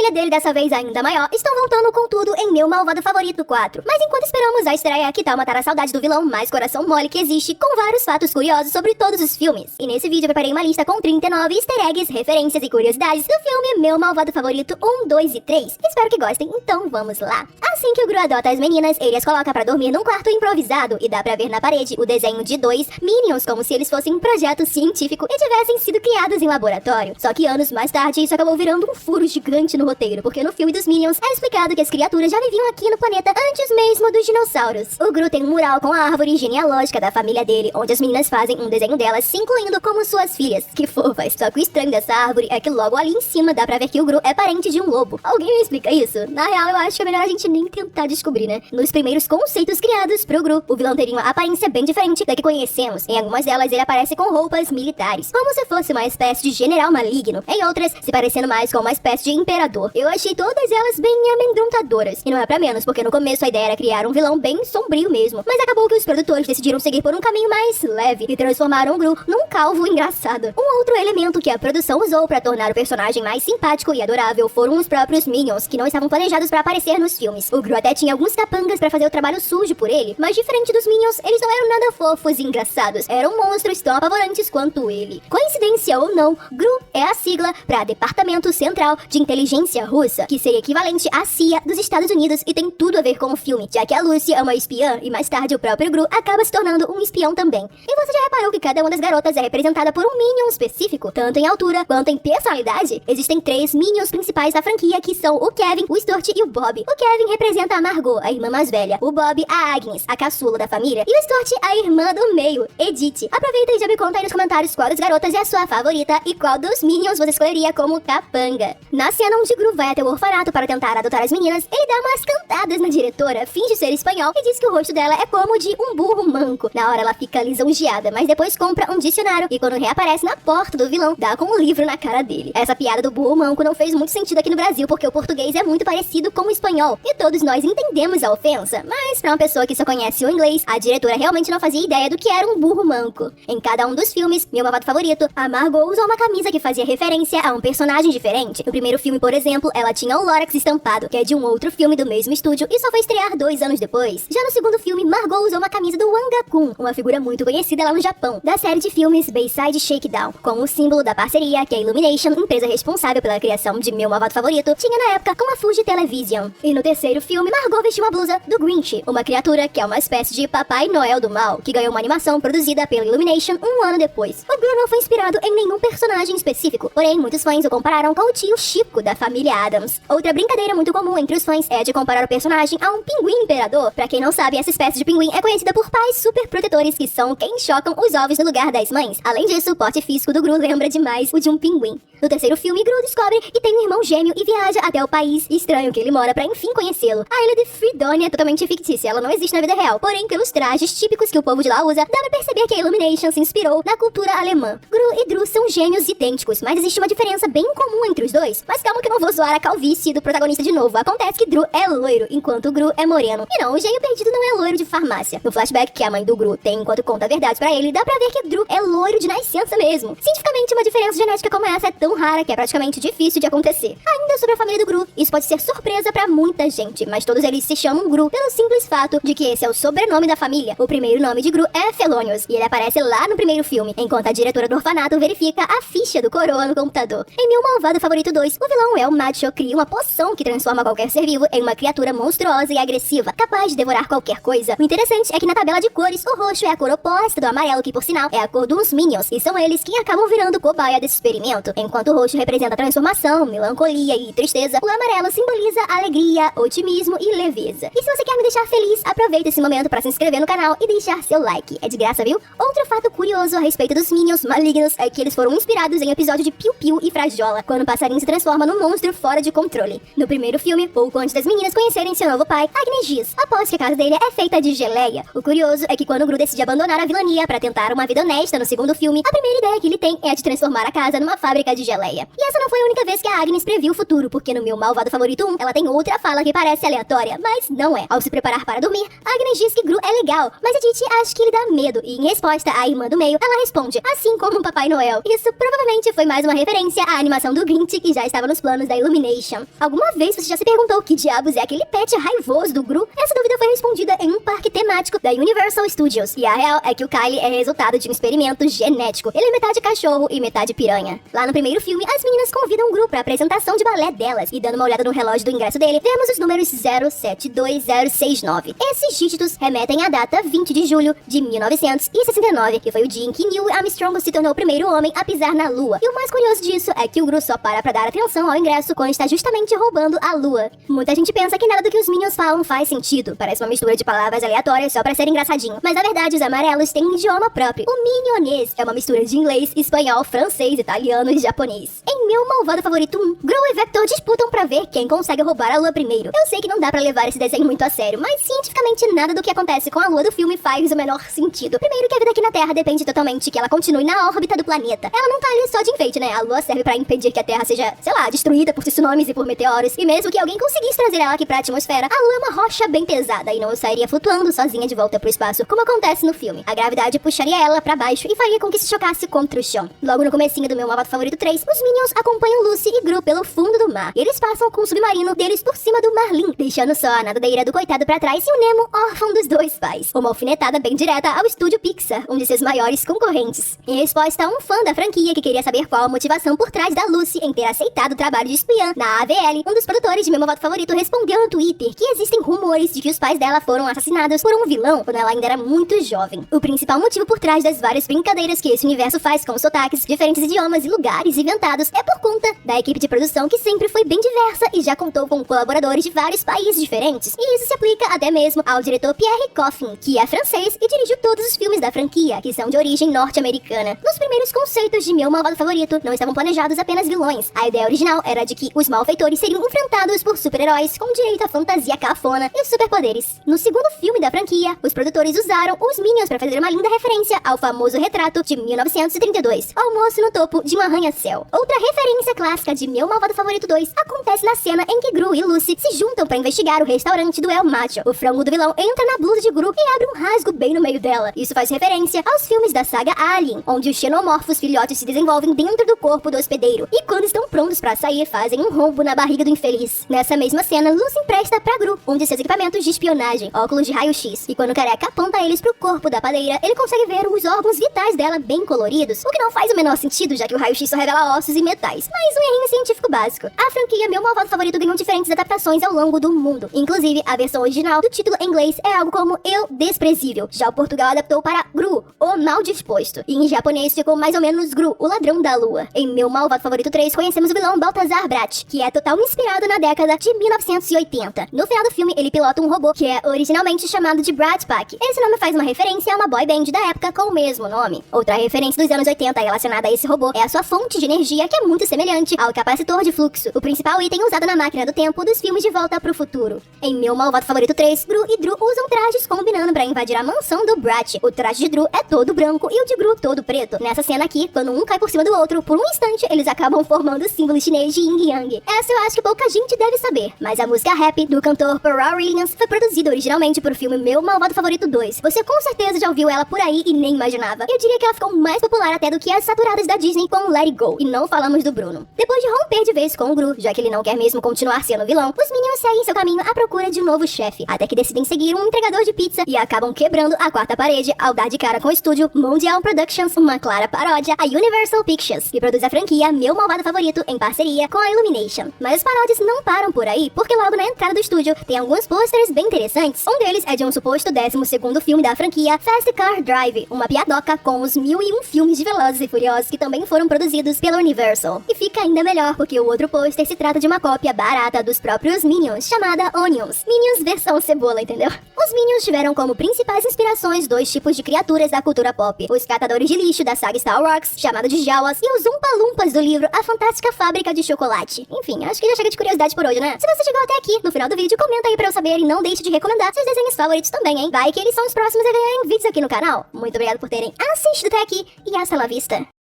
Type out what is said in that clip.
família dele, dessa vez ainda maior, estão voltando com tudo em Meu Malvado Favorito 4. Mas enquanto esperamos a estreia, que tal matar a saudade do vilão mais coração mole que existe, com vários fatos curiosos sobre todos os filmes. E nesse vídeo eu preparei uma lista com 39 easter eggs, referências e curiosidades do filme Meu Malvado Favorito 1, 2 e 3. Espero que gostem, então vamos lá. Assim que o Gru adota as meninas, ele as coloca pra dormir num quarto improvisado e dá pra ver na parede o desenho de 2 Minions, como se eles fossem um projeto científico e tivessem sido criados em laboratório. Só que anos mais tarde isso acabou virando um furo gigante no roteiro, porque no filme dos Minions é explicado que as criaturas já viviam aqui no planeta antes mesmo dos dinossauros. O Gru tem um mural com a árvore genealógica da família dele, onde as meninas fazem um desenho delas, se incluindo como suas filhas. Que fofas! Só que o estranho dessa árvore é que logo ali em cima dá pra ver que o Gru é parente de um lobo. Alguém me explica isso? Na real, eu acho que é melhor a gente nem tentar descobrir, né? Nos primeiros conceitos criados pro Gru, o vilão teria uma aparência bem diferente da que conhecemos. Em algumas delas, ele aparece com roupas militares, como se fosse uma espécie de general maligno. Em outras, se parecendo mais com uma espécie de imperador. Eu achei todas elas bem amedrontadoras. E não é pra menos, porque no começo a ideia era criar um vilão bem sombrio mesmo. Mas acabou que os produtores decidiram seguir por um caminho mais leve e transformaram o Gru num calvo engraçado. Um outro elemento que a produção usou pra tornar o personagem mais simpático e adorável foram os próprios Minions, que não estavam planejados pra aparecer nos filmes. O Gru até tinha alguns capangas pra fazer o trabalho sujo por ele, mas diferente dos Minions, eles não eram nada fofos e engraçados. Eram monstros tão apavorantes quanto ele. Coincidência ou não, GRU é a sigla pra Departamento Central de Inteligência Russa, que seria equivalente à CIA dos Estados Unidos e tem tudo a ver com o filme, já que a Lucy é uma espiã e mais tarde o próprio GRU acaba se tornando um espião também. E você já reparou que cada uma das garotas é representada por um Minion específico, tanto em altura quanto em personalidade? Existem 3 Minions principais da franquia, que são o Kevin, o Stuart e o Bob. O Kevin representa a Margot, a irmã mais velha, o Bob, a Agnes, a caçula da família, e o Stuart, a irmã do meio, Edith. Aproveita e já me conta aí nos comentários qual das garotas é a sua favorita e qual dos Minions você escolheria como capanga. Na cena onde GRU vai até o orfanato para tentar adotar as meninas, ele dá umas cantadas na diretora, finge ser espanhol e diz que o rosto dela é como de um burro manco. Na hora ela fica lisonjeada, mas depois compra um dicionário e quando reaparece na porta do vilão, dá com um livro na cara dele. Essa piada do burro manco não fez muito sentido aqui no Brasil, porque o português é muito parecido com o espanhol e todos nós entendemos a ofensa, mas pra uma pessoa que só conhece o inglês, a diretora realmente não fazia ideia do que era um burro manco. Em cada um dos filmes, Meu Malvado Favorito, a Margot usou uma camisa que fazia referência a um personagem diferente. No primeiro filme, por exemplo, ela tinha o Lorax estampado, que é de um outro filme do mesmo estúdio e só foi estrear 2 anos depois. Já no segundo filme, Margot usou uma camisa do Wanga-kun, uma figura muito conhecida lá no Japão, da série de filmes Bayside Shakedown, como o símbolo da parceria que a Illumination, empresa responsável pela criação de Meu Malvado Favorito, tinha na época com a Fuji Television. E no terceiro filme, Margot vestiu uma blusa do Grinch, uma criatura que é uma espécie de Papai Noel do mal, que ganhou uma animação produzida pela Illumination 1 ano depois. O GRU não foi inspirado em nenhum personagem específico, porém muitos fãs o compararam com o tio Chico da família Addams. Outra brincadeira muito comum entre os fãs é de comparar o personagem a um pinguim imperador. Pra quem não sabe, essa espécie de pinguim é conhecida por pais super protetores, que são quem chocam os ovos no lugar das mães. Além disso, o porte físico do GRU lembra demais o de um pinguim. No terceiro filme, GRU descobre que tem um irmão gêmeo e viaja até o país estranho que ele mora pra enfim conhecê-lo. A ilha de Fredonia é totalmente fictícia, ela não existe na vida real, porém pelos trajes típicos que o povo de lá usa, dá pra perceber que a Illumination se inspirou na cultura alemã. GRU e Dru são gêmeos idênticos, mas existe uma diferença bem comum entre os dois. Mas calma que eu não vou zoar a calvície do protagonista de novo. Acontece que Dru é loiro, enquanto o GRU é moreno. E não, o gêmeo perdido não é loiro de farmácia. No flashback que a mãe do GRU tem enquanto conta a verdade pra ele, dá pra ver que Dru é loiro de nascença mesmo. Cientificamente, uma diferença genética como essa é tão rara que é praticamente difícil de acontecer. Ainda sobre a família do GRU, isso pode ser surpresa pra muita gente, mas todos eles se chamam GRU pelo simples fato de que esse é o sobrenome da família. O primeiro nome de GRU é Felonious, e ele aparece lá no primeiro filme, enquanto a diretora do orfanato verifica a ficha do coroa no computador. Em Meu Malvado Favorito 2, o vilão El Macho cria uma poção que transforma qualquer ser vivo em uma criatura monstruosa e agressiva, capaz de devorar qualquer coisa. O interessante é que na tabela de cores, o roxo é a cor oposta do amarelo, que por sinal é a cor dos Minions, e são eles quem acabam virando cobaia desse experimento. Enquanto o roxo representa transformação, melancolia e tristeza, o amarelo simboliza alegria, otimismo e leveza. E se você quer me deixar feliz, aproveita esse momento para se inscrever no canal e deixar seu like. É de graça, viu? Outro fato curioso a respeito dos Minions malignos é que eles foram inspirados em episódio de Piu Piu e Frajola, quando o passarinho se transforma num monstro fora de controle. No primeiro filme, pouco antes das meninas conhecerem seu novo pai, Agnes diz, após que a casa dele é feita de geleia. O curioso é que quando o GRU decide abandonar a vilania para tentar uma vida honesta no segundo filme, a primeira ideia que ele tem é a de transformar a casa numa fábrica de geleia. E essa não foi a única vez que a Agnes previu o futuro, porque no Meu Malvado Favorito 1, ela tem outra fala que parece parece aleatória, mas não é. Ao se preparar para dormir, Agnes diz que Gru é legal, mas Edith acha que ele dá medo, e em resposta, a irmã do meio, ela responde, assim como o Papai Noel. Isso provavelmente foi mais uma referência à animação do Grinch, que já estava nos planos da Illumination. Alguma vez você já se perguntou que diabos é aquele pet raivoso do Gru? Essa dúvida foi respondida em um parque temático da Universal Studios, e a real é que o Kyle é resultado de um experimento genético. Ele é metade cachorro e metade piranha. Lá no primeiro filme, as meninas convidam o Gru para a apresentação de balé delas, e dando uma olhada no relógio do ingresso dele, vemos os números 072069. Esses dígitos remetem à data 20 de julho de 1969, que foi o dia em que Neil Armstrong se tornou o primeiro homem a pisar na Lua. E o mais curioso disso é que o Gru só para pra dar atenção ao ingresso quando está justamente roubando a Lua. Muita gente pensa que nada do que os Minions falam faz sentido, parece uma mistura de palavras aleatórias só pra ser engraçadinho. Mas na verdade os amarelos têm um idioma próprio. O minionês é uma mistura de inglês, espanhol, francês, italiano e japonês. Em Meu Malvado Favorito 1, Gru e Vector disputam pra ver quem consegue roubar a Lua primeiro. Eu sei que não dá pra levar esse desenho muito a sério, mas cientificamente nada do que acontece com a Lua do filme faz o menor sentido. Primeiro que a vida aqui na Terra depende totalmente que ela continue na órbita do planeta. Ela não tá ali só de enfeite, né? A Lua serve pra impedir que a Terra seja, sei lá, destruída por tsunamis e por meteoros. E mesmo que alguém conseguisse trazer ela aqui pra atmosfera, a Lua é uma rocha bem pesada e não sairia flutuando sozinha de volta pro espaço, como acontece no filme. A gravidade puxaria ela pra baixo e faria com que se chocasse contra o chão. Logo no comecinho do Meu Malvado Favorito 3, os Minions acompanham Lucy e Gru pelo fundo do mar. E eles passam com o submarino deles por cima do Marlin, deixando só a nadadeira do coitado pra trás e o Nemo órfão dos dois pais. Uma alfinetada bem direta ao estúdio Pixar, um de seus maiores concorrentes. Em resposta a um fã da franquia que queria saber qual a motivação por trás da Lucy em ter aceitado o trabalho de espiã na AVL, um dos produtores de Meu Malvado Favorito respondeu no Twitter que existem rumores de que os pais dela foram assassinados por um vilão quando ela ainda era muito jovem. O principal motivo por trás das várias brincadeiras que esse universo faz com sotaques, diferentes idiomas e lugares inventados é por conta da equipe de produção que sempre foi bem diversa e já contou com colaboradores de vários países diferentes. E isso se aplica até mesmo ao diretor Pierre Coffin, que é francês e dirigiu todos os filmes da franquia, que são de origem norte-americana. Nos primeiros conceitos de Meu Malvado Favorito, não estavam planejados apenas vilões. A ideia original era de que os malfeitores seriam enfrentados por super-heróis com direito à fantasia cafona e superpoderes. No segundo filme da franquia, os produtores usaram os Minions para fazer uma linda referência ao famoso retrato de 1932, ao moço no topo de um arranha-céu. Outra referência clássica de Meu Malvado Favorito 2 acontece na cena em que Gru e Lucy se juntam para investigar o restaurante do El Macho. O frango do vilão entra na blusa de Gru e abre um rasgo bem no meio dela. Isso faz referência aos filmes da saga Alien, onde os xenomorfos filhotes se desenvolvem dentro do corpo do hospedeiro e quando estão prontos para sair, fazem um rombo na barriga do infeliz. Nessa mesma cena, Lucy empresta pra Gru um de seus equipamentos de espionagem, óculos de raio-x, e quando o careca aponta eles pro corpo da padeira, ele consegue ver os órgãos vitais dela bem coloridos, o que não faz o menor sentido, já que o raio-x só revela ossos e metais, mas um errinho científico básico. A franquia Meu Malvado Favorito ganhou diferentes adaptações ao longo do mundo, inclusive a versão original do título em inglês é algo como Eu Desprezível, já o Portugal adaptou para Gru, o Mal Disposto, e em japonês ficou mais ou menos Gru, o Ladrão da Lua. Em Meu Malvado Favorito 3 conhecemos o vilão Balthazar Brat, que é totalmente inspirado na década de 1980. No final do filme, ele pilota um robô que é originalmente chamado de Brat Pack. Esse nome faz uma referência a uma boy band da época com o mesmo nome. Outra referência dos anos 80 relacionada a esse robô é a sua fonte de energia, que é muito semelhante ao capacitor de fluxo, o principal item usado na máquina do tempo dos filmes De Volta pro Futuro. Em Meu Malvado Favorito 3, Gru e Dru usam trajes combinando pra invadir a mansão do Brat. O traje de Dru é todo branco e o de Gru todo preto. Nessa cena aqui, quando um cai por cima do outro, por um instante, eles acabam formando o símbolo chinês de Yin Yang. Essa eu acho que pouca gente deve saber, mas a música rap do cantor Pharrell Williams foi produzida originalmente pro filme Meu Malvado Favorito 2. Você com certeza já ouviu ela por aí e nem imaginava. Eu diria que ela ficou mais popular até do que as saturadas da Disney com Let It Go. E não falamos do Bruno. Depois de romper de vez com o Gru, já que ele não quer mesmo continuar sendo vilão, os Minions seguem seu caminho à procura de um novo chefe, até que decidem seguir um entregador de pizza e acabam quebrando a quarta parede ao dar de cara com o estúdio Mondial Productions, uma clara paródia a Universal Pictures, que produz a franquia Meu Malvado Favorito em parceria com a Illumination. Mas as paródias não param por aí, porque logo na entrada do estúdio tem alguns posters bem interessantes. Um deles é de um suposto 12º filme da franquia Fast Car Drive, uma piadoca com os 1001 filmes de Velozes e Furiosos que também foram produzidos pela Universal. E fica ainda melhor porque o outro pôster se trata de uma cópia barata dos próprios Minions, chamada Onions. Minions versão cebola, entendeu? Os Minions tiveram como principais inspirações dois tipos de criaturas da cultura pop: os catadores de lixo da saga Star Wars, chamado de Jawas, e os Umpa-Lumpas do livro A Fantástica Fábrica de Chocolate. Enfim, acho que já chega de curiosidade por hoje, né? Se você chegou até aqui, no final do vídeo, comenta aí pra eu saber e não deixe de recomendar seus desenhos favoritos também, hein? Vai que eles são os próximos a ganharem vídeos aqui no canal. Muito obrigado por terem assistido até aqui e hasta la vista!